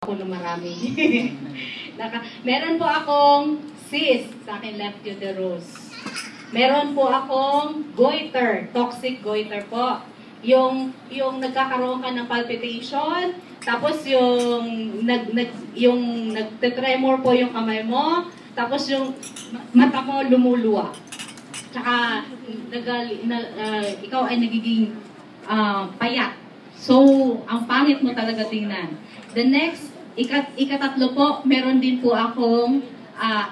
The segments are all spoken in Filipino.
ako ng marami. Meron po akong cyst sa aking left uterus. Meron po akong goiter, toxic goiter po. Yung nagkakaroon ka ng palpitation, tapos yung nagtetremor po yung kamay mo, tapos yung mata mo lumuluwa. Tsaka ikaw ay nagiging payat. So, ang pangit mo talaga tingnan. The next, ikatatlo po, meron din po akong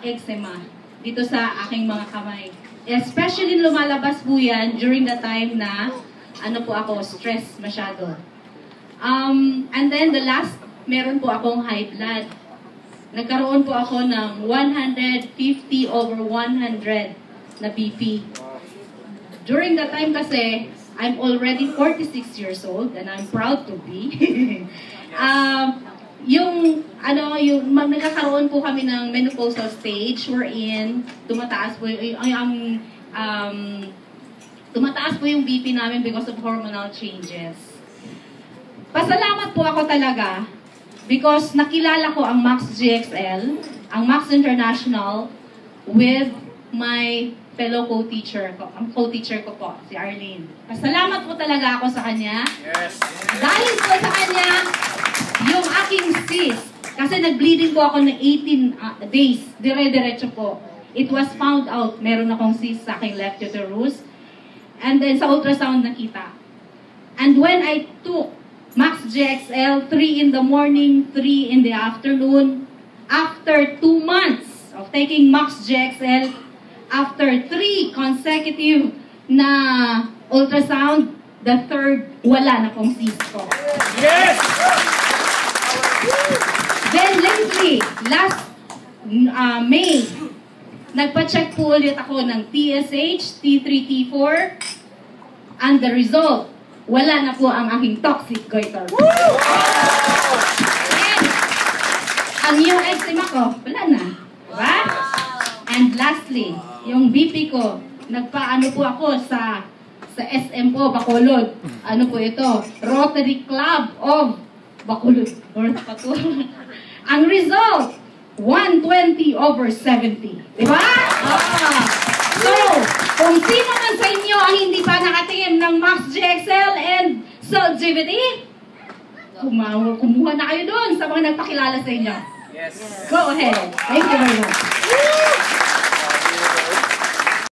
eczema dito sa aking mga kamay. Especially lumalabas po yan during the time na stress masyado. And then the last, meron po akong high blood. Nagkaroon po ako ng 150/100 na BP. During that time kasi, I'm already 46 years old and I'm proud to be. Nagkakaroon po kami ng menopausal stage wherein tumataas po yung BP namin because of hormonal changes. Pasalamat po ako talaga because nakilala ko ang Max GXL, ang Max International with my fellow co-teacher ko. Ang co-teacher ko po, si Arlene. Pasalamat po talaga ako sa kanya. Yes. Dahil po sa kanya, yung aking cyst, kasi nag-bleeding po ako ng 18 days, dire-diretso po. It was found out, meron akong cyst sa aking left uterus. And then sa ultrasound nakita. And when I took Max GXL, 3 in the morning, 3 in the afternoon, after 2 months of taking Max GXL, after 3 consecutive na ultrasound, the third, wala na pong cyst ko. Yes! Then lately, last May, nagpa-check po ulit ako ng TSH, T3, T4, and the result, wala na po ang aking toxic goiter. And ang yung eczema ko, wala na. Diba? And lastly, yung BP ko, nagpaano po ako sa SM po, Bacolod. Ano po ito? Rotary Club of Bacolod. Ang result, 120/70. Diba? So, kung sino man sa inyo ang hindi pa nakatingin ng Max GXL and Solgivity, kumuha na kayo doon sa mga nagpakilala sa inyo. Yes. Go ahead. Thank you very much.